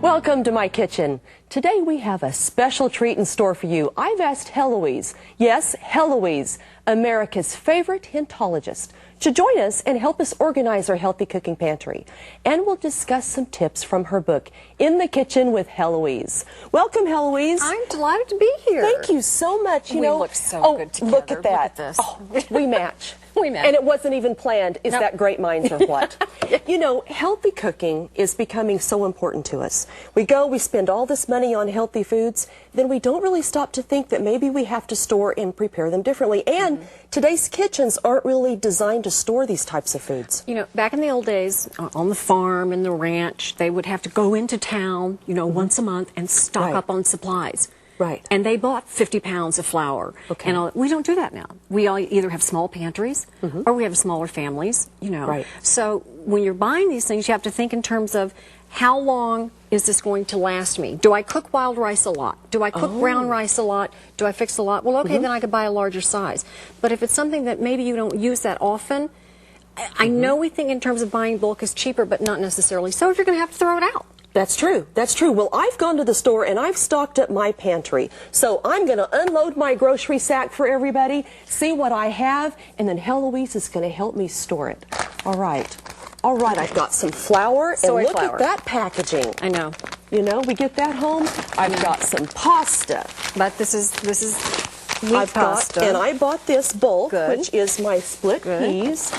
Welcome to my kitchen. Today we have a special treat in store for you. I've asked Heloise, yes, Heloise, America's favorite hintologist, to join us and help us organize our healthy cooking pantry. And we'll discuss some tips from her book, In the Kitchen with Heloise. Welcome, Heloise. I'm delighted to be here. Thank you so much. We look so good together. Look at that. Look at this. Oh, we match. We match. And it wasn't even planned. Is Nope. that great minds or what? You know, healthy cooking is becoming so important to us. We spend all this money on healthy foods, then we don't really stop to think that maybe we have to store and prepare them differently. And today's kitchens aren't really designed to store these types of foods. You know, back in the old days, on the farm and the ranch, they would have to go into town, once a month and stock up on supplies. Right. And they bought 50 pounds of flour. Okay. And we don't do that now. We all either have small pantries or we have smaller families, Right. So when you're buying these things, you have to think in terms of how long is this going to last me? Do I cook wild rice a lot? Do I cook brown rice a lot? Do I fix a lot? Well, okay, then I could buy a larger size. But if it's something that maybe you don't use that often, I know we think in terms of buying bulk is cheaper, but not necessarily. So if you're going to have to throw it out. That's true. That's true. Well, I've gone to the store and I've stocked up my pantry. So I'm going to unload my grocery sack for everybody, see what I have, and then Heloise is going to help me store it. All right. All right, I've got some flour. Soy and look flour. at that packaging. I know. We get that home. I've got some pasta. But this is wheat pasta. And I bought this bulk, Good. which is my split peas.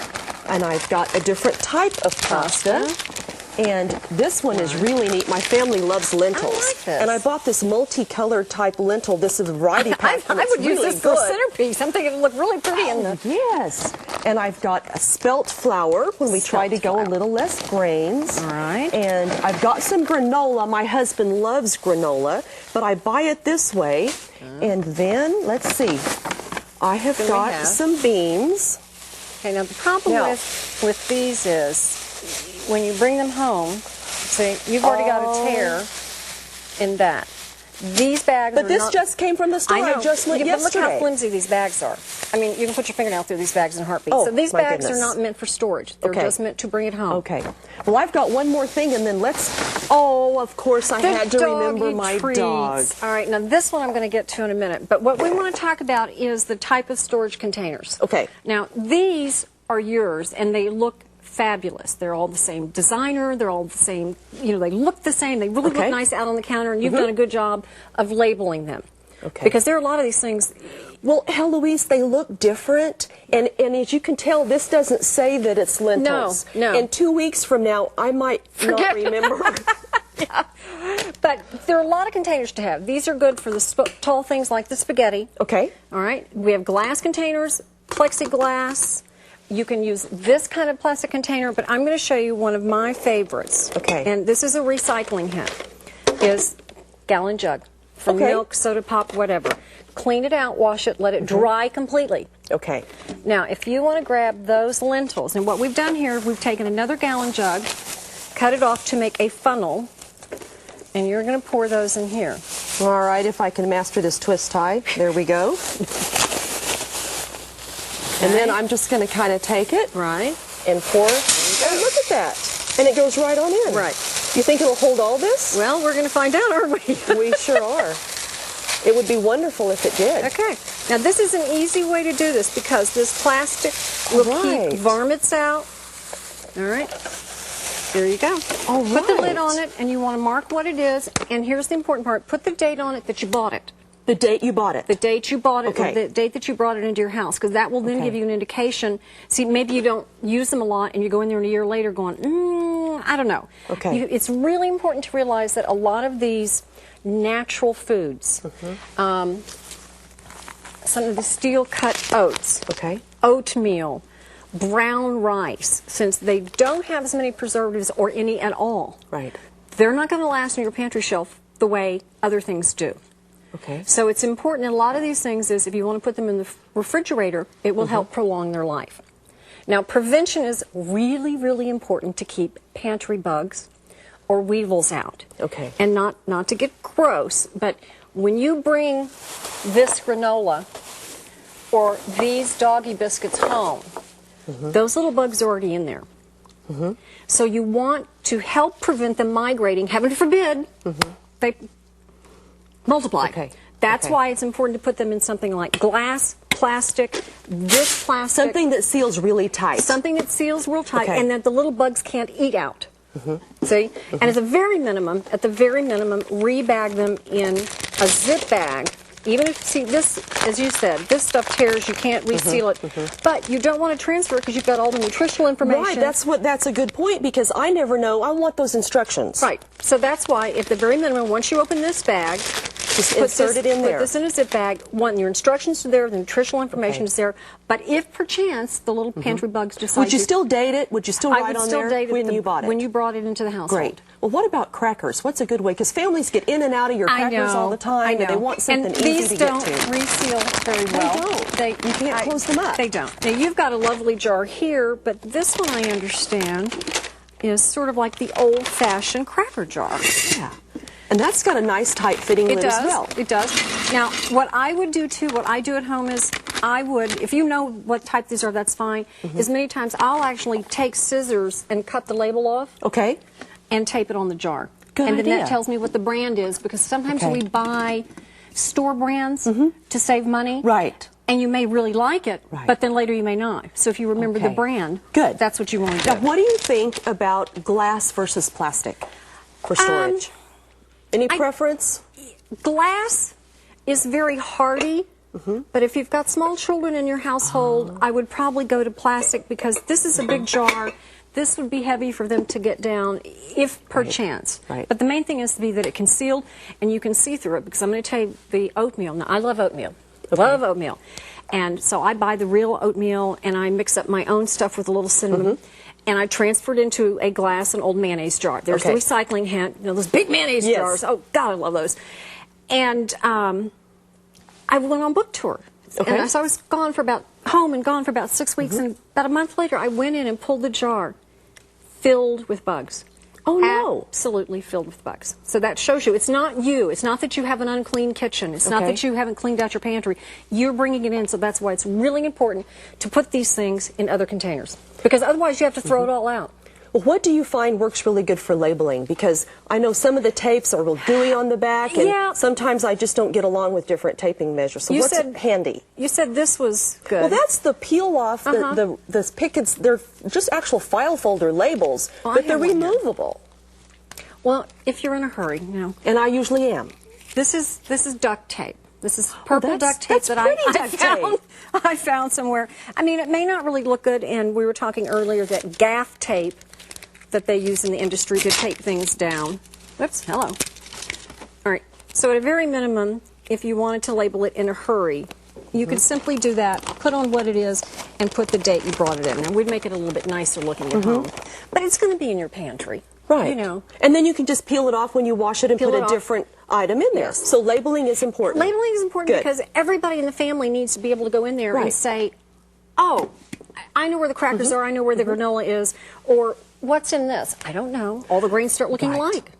And I've got a different type of pasta. And this one is really neat. My family loves lentils. I like this. And I bought this multicolored type lentil. This is a variety pack. I would use this for a centerpiece. I'm thinking it would look really pretty in the... Yes. And I've got a spelt flour when we try to go a little less grains. All right. And I've got some granola. My husband loves granola, but I buy it this way. And then, let's see, I have got some beans. Okay, now the problem with these is when you bring them home, see, you've already got a tear in that. These bags But this just came from the store. I know. I just went But look yesterday. how flimsy these bags are. I mean, you can put your fingernail through these bags in a heartbeat. Oh, so these my bags goodness. are not meant for storage. They're just meant to bring it home. Okay. Well, I've got one more thing, and then of course, I had to remember my dog. All right, now this one I'm going to get to in a minute. But what we want to talk about is the type of storage containers. Okay. Now, these are yours, and they look fabulous. They're all the same designer. They're all the same, they look the same. They really look nice out on the counter, and you've done a good job of labeling them. Okay. Because there are a lot of these things. Well, Heloise, they look different, and as you can tell, this doesn't say that it's lentils. No. And 2 weeks from now, I might not remember. Yeah. But there are a lot of containers to have. These are good for the tall things like the spaghetti. Okay. All right. We have glass containers, plexiglass. You can use this kind of plastic container, but I'm going to show you one of my favorites. Okay. And this is a recycling hint. Is gallon jug from milk, soda pop, whatever. Clean it out, wash it, let it dry completely. Okay. Now, if you want to grab those lentils, and what we've done here, we've taken another gallon jug, cut it off to make a funnel, and you're going to pour those in here. All right, if I can master this twist tie. There we go. And then I'm just going to kind of take it and pour. Oh, look at that. And it goes right on in. Right. You think it'll hold all this? Well, we're going to find out, aren't we? We sure are. It would be wonderful if it did. Okay. Now, this is an easy way to do this because this plastic will keep varmints out. All right. There you go. All right. Put the lid on it, and you want to mark what it is. And here's the important part. Put the date on it that you bought it. The date you bought it. The date you bought it, Okay. or the date that you brought it into your house, because that will then give you an indication. See, maybe you don't use them a lot, and you go in there a year later going, I don't know. Okay. It's really important to realize that a lot of these natural foods, some of the steel-cut oats, oatmeal, brown rice, since they don't have as many preservatives or any at all, they're not going to last on your pantry shelf the way other things do. Okay. So it's important, and a lot of these things is if you want to put them in the refrigerator, it will help prolong their life. Now, prevention is really, really important to keep pantry bugs or weevils out. Okay. And not to get gross, but when you bring this granola or these doggy biscuits home, those little bugs are already in there. So you want to help prevent them migrating. Heaven forbid they multiply. Okay. That's why it's important to put them in something like glass, plastic, this plastic. Something that seals really tight. Something that seals real tight and that the little bugs can't eat out. See? And at the very minimum, rebag them in a zip bag. Even if, see, this, as you said, this stuff tears, you can't reseal it. But you don't want to transfer it because you've got all the nutritional information. Right, that's a good point, because I never know. I want those instructions. Right. So that's why, at the very minimum, once you open this bag, just insert it in there. Put this in a zip bag. One, your instructions are there, the nutritional information is there. But if perchance the little pantry bugs decide Would you still date it? Would you still write on there when you bought it? When you brought it into the household. Great. Well, what about crackers? What's a good way? Because families get in and out of your crackers all the time, and they want something easy to get to. These don't reseal very well. They don't. You can't close them up. They don't. Now, you've got a lovely jar here, but this one, I understand, is sort of like the old-fashioned cracker jar. Yeah. And that's got a nice tight fitting lid as well. It does. Now, what I would do too, what I do at home is I would, if you know what type these are, that's fine. As many times I'll actually take scissors and cut the label off. Okay. And tape it on the jar. Good and then idea. that tells me what the brand is, because sometimes we buy store brands to save money. Right. And you may really like it, but then later you may not. So if you remember the brand, that's what you want to do. Now, what do you think about glass versus plastic for storage? Any preference? Glass is very hardy, but if you've got small children in your household, I would probably go to plastic, because this is a big jar. This would be heavy for them to get down, if perchance. Right. But the main thing is to be that it can seal, and you can see through it, because I'm going to tell you the oatmeal. Now, I love oatmeal. Love oatmeal. And so I buy the real oatmeal, and I mix up my own stuff with a little cinnamon. And I transferred into a glass, an old mayonnaise jar. There's the recycling hat, you know, those big mayonnaise jars. Oh, God, I love those. And I went on book tour. And so I was gone for about 6 weeks. And about a month later, I went in and pulled the jar filled with bugs. Oh, no. Absolutely filled with bugs. So that shows you, it's not you. It's not that you have an unclean kitchen. It's not that you haven't cleaned out your pantry. You're bringing it in, so that's why it's really important to put these things in other containers. Because otherwise you have to throw it all out. Well, what do you find works really good for labeling? Because I know some of the tapes are real gooey on the back, and sometimes I just don't get along with different taping measures. So what's handy? You said this was good. Well, that's the peel off, the pickets. They're just actual file folder labels, but they're removable. Well, if you're in a hurry, you know. And I usually am. This is duct tape. This is purple duct tape that I found somewhere. I mean, it may not really look good, and we were talking earlier that gaff tape that they use in the industry to tape things down. Whoops, hello. All right, so at a very minimum, if you wanted to label it in a hurry, you could simply do that, put on what it is, and put the date you brought it in. And we'd make it a little bit nicer looking at home. But it's going to be in your pantry. Right. You know. And then you can just peel it off when you wash it and put a different item in there. So labeling is important. Labeling is important because everybody in the family needs to be able to go in there and say, oh, I know where the crackers are, I know where the granola is, or what's in this? I don't know. All the grains start looking alike.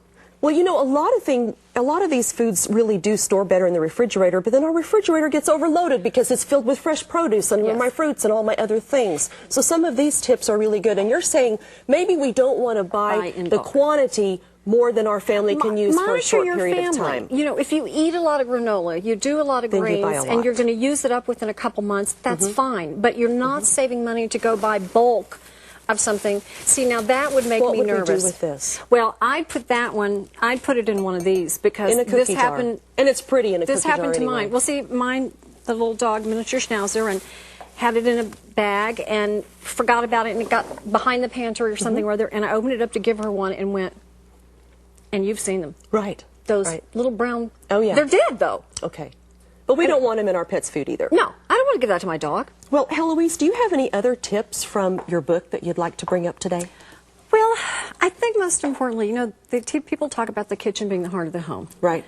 Well, you know, a lot of these foods really do store better in the refrigerator, but then our refrigerator gets overloaded because it's filled with fresh produce and my fruits and all my other things. So some of these tips are really good. And you're saying maybe we don't want to buy the quantity more than our family can use for a short period of time. You know, if you eat a lot of granola, you do a lot of grains, and you're going to use it up within a couple months, that's fine. But you're not saving money to go buy bulk of something. See, now that would make me nervous. What would we do with this? Well, I'd put it in one of these, because this happened. And it's pretty in a cookie jar. This happened to mine. Well, see, mine, the little dog, miniature schnauzer, and had it in a bag and forgot about it, and it got behind the pantry or something or other, and I opened it up to give her one and went, and you've seen them. Right. Those little brown. Oh, yeah. They're dead, though. Okay. But we don't want them in our pet's food either. No, I don't want to give that to my dog. Well, Heloise, do you have any other tips from your book that you'd like to bring up today? Well, I think most importantly, you know, people talk about the kitchen being the heart of the home. Right.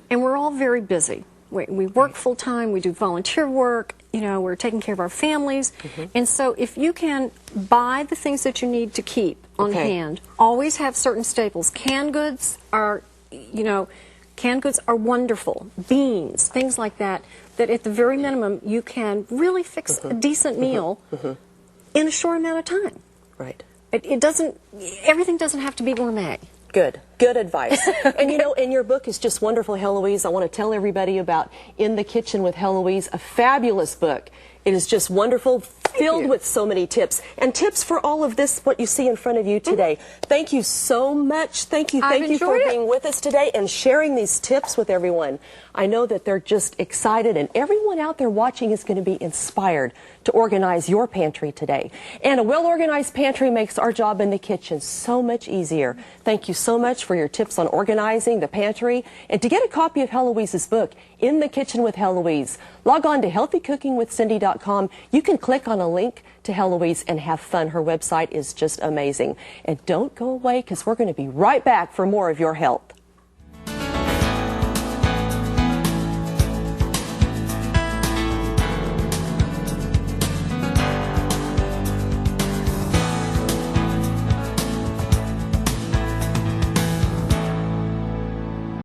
And we're all very busy. We work full-time, we do volunteer work, you know, we're taking care of our families. And so if you can buy the things that you need to keep on hand, always have certain staples. Canned goods are, you know, canned goods are wonderful. Beans, things like that, that at the very minimum you can really fix a decent meal in a short amount of time. Right. It doesn't, everything doesn't have to be gourmet. Good advice. And you know, and your book is just wonderful, Heloise. I want to tell everybody about In the Kitchen with Heloise, a fabulous book. It is just wonderful, filled with so many tips. And tips for all of this, what you see in front of you today. Thank you so much. Thank you for being with us today and sharing these tips with everyone. I know that they're just excited, and everyone out there watching is going to be inspired to organize your pantry today. And a well-organized pantry makes our job in the kitchen so much easier. Thank you so much for your tips on organizing the pantry. And to get a copy of Heloise's book, In the Kitchen with Heloise, log on to healthycookingwithcindy.com. You can click on a link to Heloise and have fun. Her website is just amazing. And don't go away, because we're going to be right back for more of your health.